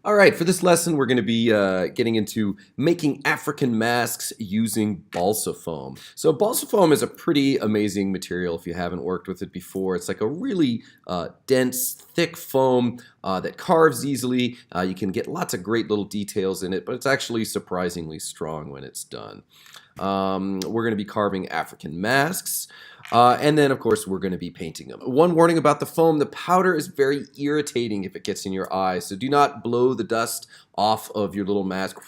All right, for this lesson, we're going to be getting into making African masks using balsa foam. So balsa foam is a pretty amazing material if you haven't worked with it before. It's like a really dense, thick foam that carves easily. You can get lots of great little details in it, but it's actually surprisingly strong when it's done. We're going to be carving African masks. And then, of course, we're going to be painting them. One warning about the foam, the powder is very irritating if it gets in your eyes. So do not blow the dust off of your little mask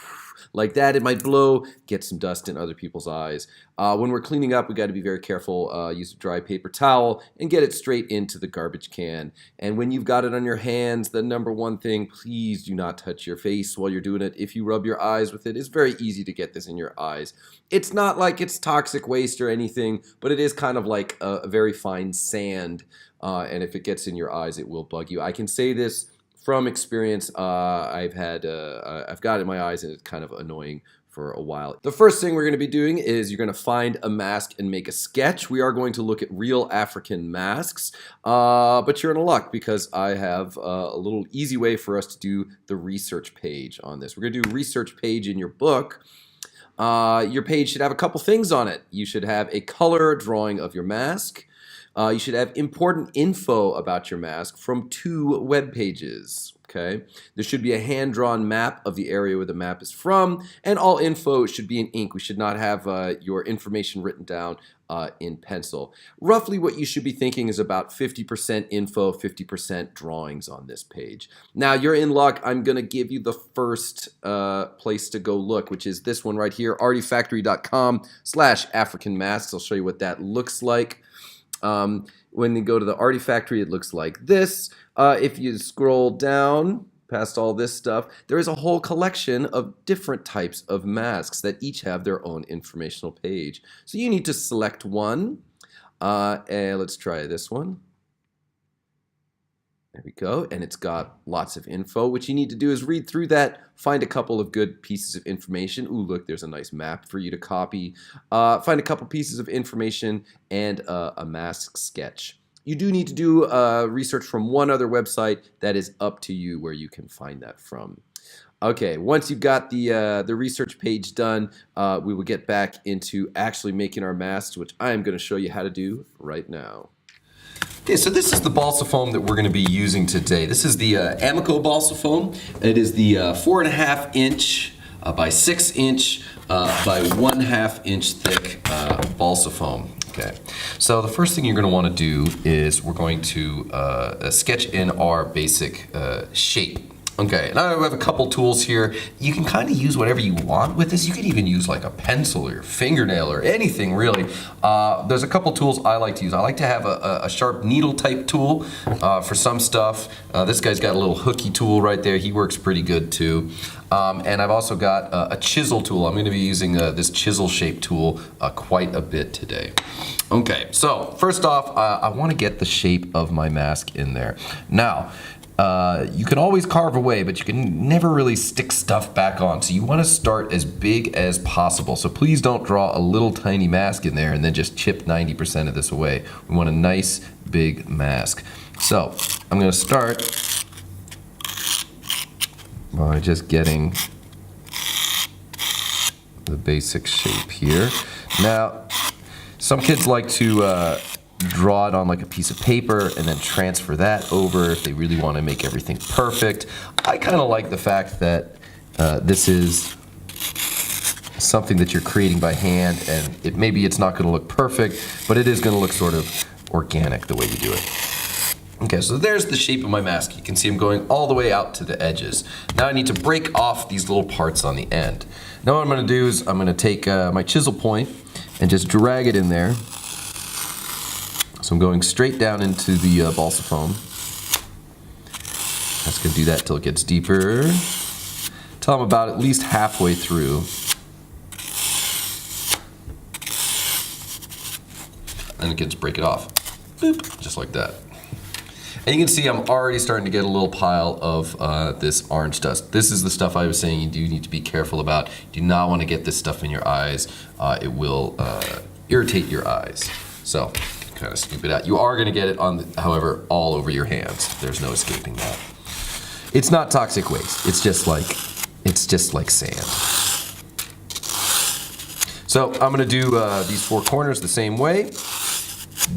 like that. It might blow, get some dust in other people's eyes. When we're cleaning up, we got to be very careful. Use a dry paper towel and get it straight into the garbage can. And when you've got it on your hands, the number one thing, please do not touch your face while you're doing it. If you rub your eyes with it, it's very easy to get this in your eyes. It's not like it's toxic waste or anything, but it is kind of like a very fine sand. And if it gets in your eyes, it will bug you. I can say this from experience. I've got it in my eyes and it's kind of annoying for a while. The first thing we're going to be doing is you're going to find a mask and make a sketch. We are going to look at real African masks, but you're in luck because I have a little easy way for us to do the research page on this. We're going to do a research page in your book. Your page should have a couple things on it. You should have a color drawing of your mask. You should have important info about your mask from 2 web pages. Okay, there should be a hand-drawn map of the area where the map is from, and all info should be in ink. We should not have your information written down in pencil. Roughly what you should be thinking is about 50% info, 50% drawings on this page. Now, you're in luck. I'm going to give you the first place to go look, which is this one right here, artifactory.com/African masks. I'll show you what that looks like. When you go to the Artifactory, it looks like this. If you scroll down past all this stuff, there is a whole collection of different types of masks that each have their own informational page. So you need to select one. And let's try this one. There we go, and it's got lots of info. What you need to do is read through that, find a couple of good pieces of information. Ooh, look, there's a nice map for you to copy. Find a couple pieces of information and a mask sketch. You do need to do research from one other website. That is up to you where you can find that from. Okay, once you've got the research page done, we will get back into actually making our masks, which I am going to show you how to do right now. Okay, so this is the balsa foam that we're going to be using today. This is the Amico balsa foam. It is the 4.5 inch by 6 inch by 1/2 inch thick balsa foam. Okay, so the first thing you're going to want to do is we're going to sketch in our basic shape. Okay, now I have a couple tools here. You can kind of use whatever you want with this. You could even use like a pencil or your fingernail or anything really. There's a couple tools I like to use. I like to have a sharp needle type tool for some stuff. This guy's got a little hooky tool right there. He works pretty good too. And I've also got a chisel tool. I'm going to be using this chisel shape tool quite a bit today. Okay, so first off, I want to get the shape of my mask in there. Now, you can always carve away, but you can never really stick stuff back on. So you want to start as big as possible. So please don't draw a little tiny mask in there and then just chip 90% of this away. We want a nice big mask. So I'm going to start by just getting the basic shape here. Now, some kids like to draw it on like a piece of paper and then transfer that over if they really want to make everything perfect. I kind of like the fact that this is something that you're creating by hand, and maybe it's not going to look perfect, but it is going to look sort of organic the way you do it. Okay, so there's the shape of my mask. You can see I'm going all the way out to the edges. Now I need to break off these little parts on the end. Now what I'm going to do is I'm going to take my chisel point and just drag it in there. So I'm going straight down into the balsa foam. That's going to do that till it gets deeper. Till I'm about at least halfway through. And again, just break it off. Boop, just like that. And you can see I'm already starting to get a little pile of this orange dust. This is the stuff I was saying you do need to be careful about. You do not want to get this stuff in your eyes. It will irritate your eyes. So, kind of scoop it out. You are going to get it on, however, all over your hands. There's no escaping that. It's not toxic waste. It's just like sand. So I'm gonna do these four corners the same way.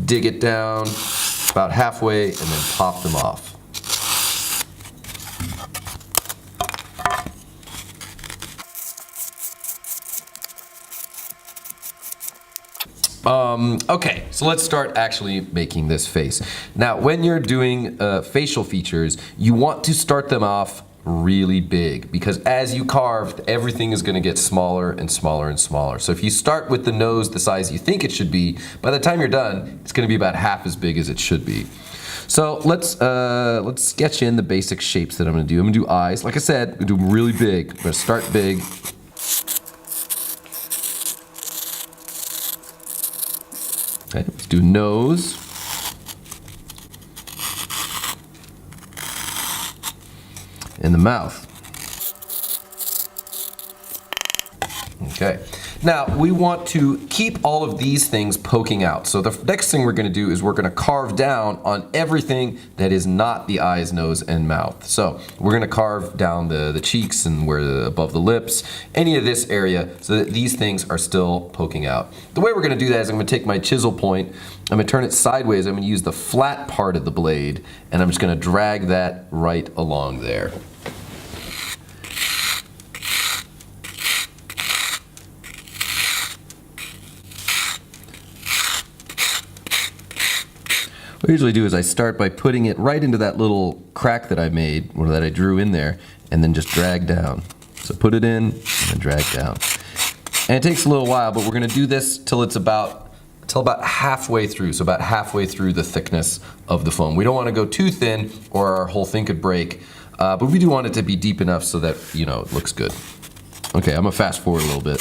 Dig it down about halfway and then pop them off. Okay, so let's start actually making this face. Now, when you're doing facial features, you want to start them off really big because as you carve, everything is going to get smaller and smaller and smaller. So if you start with the nose the size you think it should be, by the time you're done, it's going to be about half as big as it should be. So let's sketch in the basic shapes that I'm going to do. I'm going to do eyes. Like I said, I'm going to do them really big. I'm going to start big. Okay, let's do nose. And the mouth. Okay. Now, we want to keep all of these things poking out. So the next thing we're going to do is we're going to carve down on everything that is not the eyes, nose, and mouth. So we're going to carve down the cheeks and above the lips, any of this area, so that these things are still poking out. The way we're going to do that is I'm going to take my chisel point, I'm going to turn it sideways, I'm going to use the flat part of the blade, and I'm just going to drag that right along there. What I usually do is I start by putting it right into that little crack that I made, or that I drew in there, and then just drag down. So put it in, and then drag down. And it takes a little while, but we're going to do this till about halfway through, so about halfway through the thickness of the foam. We don't want to go too thin, or our whole thing could break, but we do want it to be deep enough so that, you know, it looks good. Okay, I'm going to fast forward a little bit.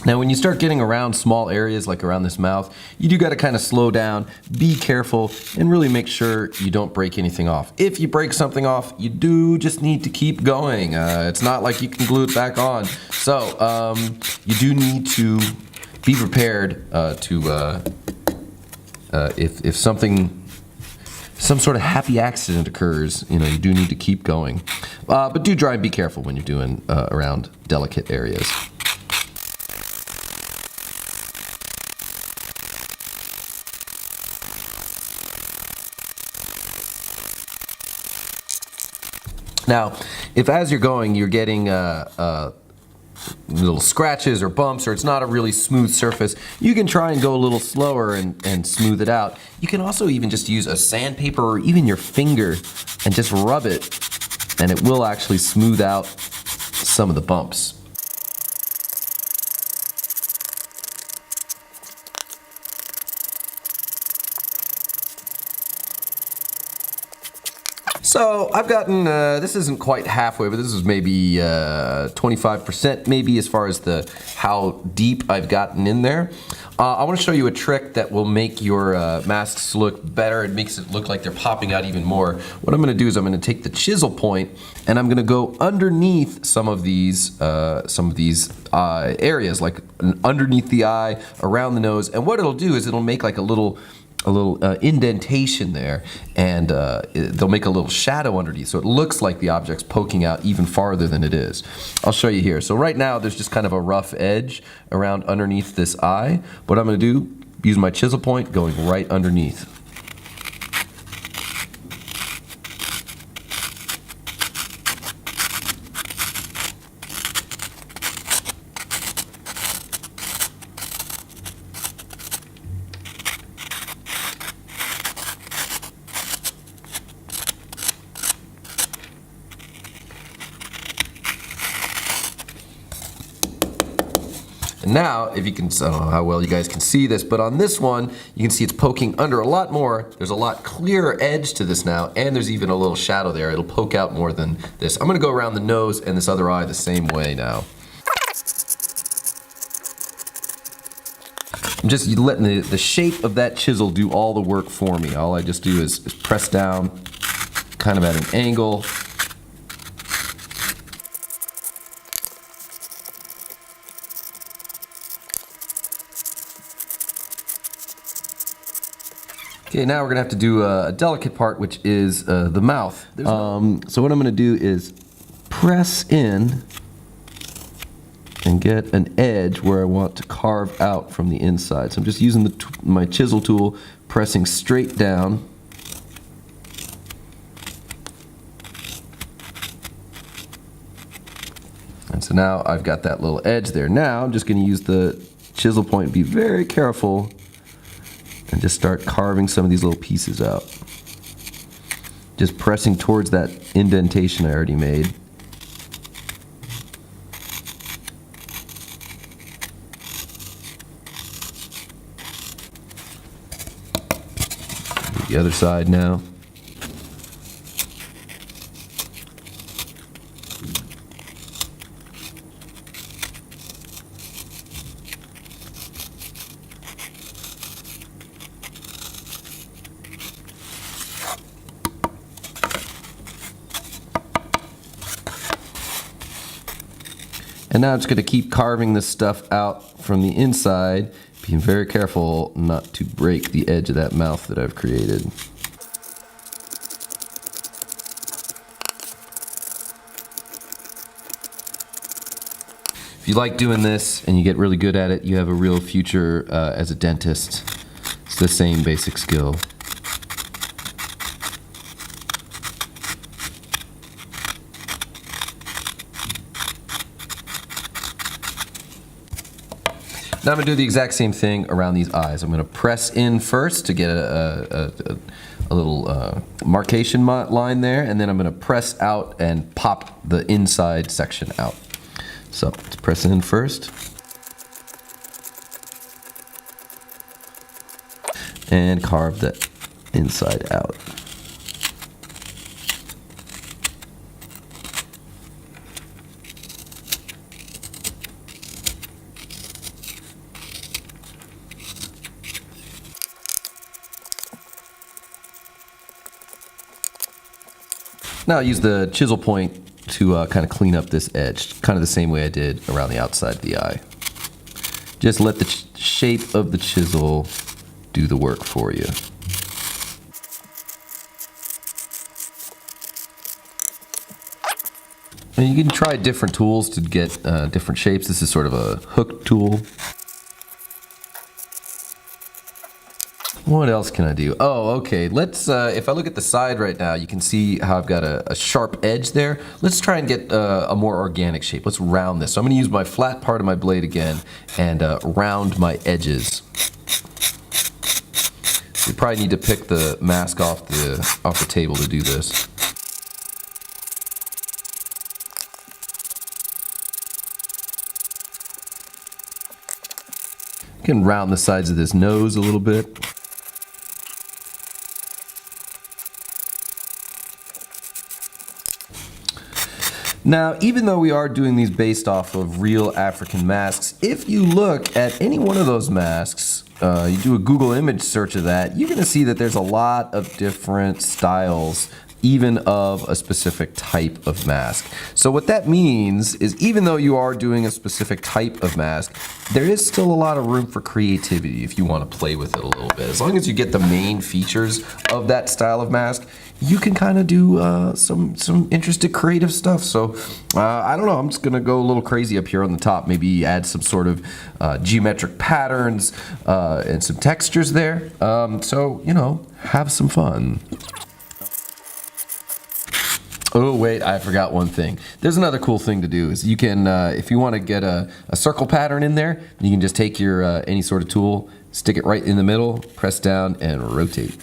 Now when you start getting around small areas like around this mouth, you do got to kind of slow down, be careful, and really make sure you don't break anything off. If you break something off, you do just need to keep going. It's not like you can glue it back on. So you do need to be prepared if some sort of happy accident occurs, you know, you do need to keep going. But do try and be careful when you're doing around delicate areas. Now, if as you're going, you're getting little scratches or bumps, or it's not a really smooth surface, you can try and go a little slower and smooth it out. You can also even just use a sandpaper or even your finger and just rub it, and it will actually smooth out some of the bumps. So I've gotten, this isn't quite halfway, but this is maybe 25% maybe as far as how deep I've gotten in there. I want to show you a trick that will make your masks look better. It makes it look like they're popping out even more. What I'm going to do is I'm going to take the chisel point and I'm going to go underneath some of these areas, like underneath the eye, around the nose, and what it'll do is it'll make like a little indentation there, and they'll make a little shadow underneath, so it looks like the object's poking out even farther than it is. I'll show you here. So right now there's just kind of a rough edge around underneath this eye. What I'm going to do, use my chisel point going right underneath. Now, if you can, I don't know how well you guys can see this, but on this one, you can see it's poking under a lot more. There's a lot clearer edge to this now, and there's even a little shadow there. It'll poke out more than this. I'm gonna go around the nose and this other eye the same way now. I'm just letting the shape of that chisel do all the work for me. All I just do is press down, kind of at an angle. Okay, now we're gonna have to do a delicate part, which is the mouth. So what I'm gonna do is press in and get an edge where I want to carve out from the inside. So I'm just using my chisel tool, pressing straight down. And so now I've got that little edge there. Now I'm just going to use the chisel point, be very careful, and just start carving some of these little pieces out. Just pressing towards that indentation I already made. The other side now. And now I'm just going to keep carving this stuff out from the inside, being very careful not to break the edge of that mouth that I've created. If you like doing this and you get really good at it, you have a real future as a dentist. It's the same basic skill. Now I'm going to do the exact same thing around these eyes. I'm going to press in first to get a little marcation line there, and then I'm going to press out and pop the inside section out. So let's press in first. And carve that inside out. Now I'll use the chisel point to kind of clean up this edge, kind of the same way I did around the outside of the eye. Just let the shape of the chisel do the work for you. And you can try different tools to get different shapes. This is sort of a hook tool. What else can I do? Oh, okay. Let's, if I look at the side right now, you can see how I've got a sharp edge there. Let's try and get a more organic shape. Let's round this. So I'm going to use my flat part of my blade again and round my edges. You probably need to pick the mask off the table to do this. You can round the sides of this nose a little bit. Now, even though we are doing these based off of real African masks, if you look at any one of those masks, you do a Google image search of that, you're going to see that there's a lot of different styles, even of a specific type of mask. So what that means is even though you are doing a specific type of mask, there is still a lot of room for creativity if you want to play with it a little bit. As long as you get the main features of that style of mask, you can kind of do some interesting creative stuff. So I don't know, I'm just gonna go a little crazy up here on the top, maybe add some sort of geometric patterns and some textures there. So, you know, have some fun. Oh wait, I forgot one thing. There's another cool thing to do is you can, if you want to get a circle pattern in there, you can just take your any sort of tool, stick it right in the middle, press down and rotate.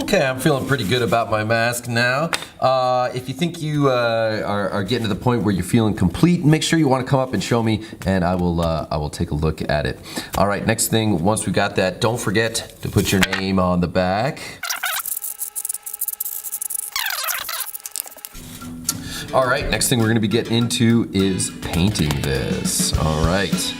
Okay, I'm feeling pretty good about my mask now. If you think you are getting to the point where you're feeling complete, make sure you want to come up and show me, and I will take a look at it. All right, next thing, once we got that, don't forget to put your name on the back. All right, next thing we're going to be getting into is painting this. All right.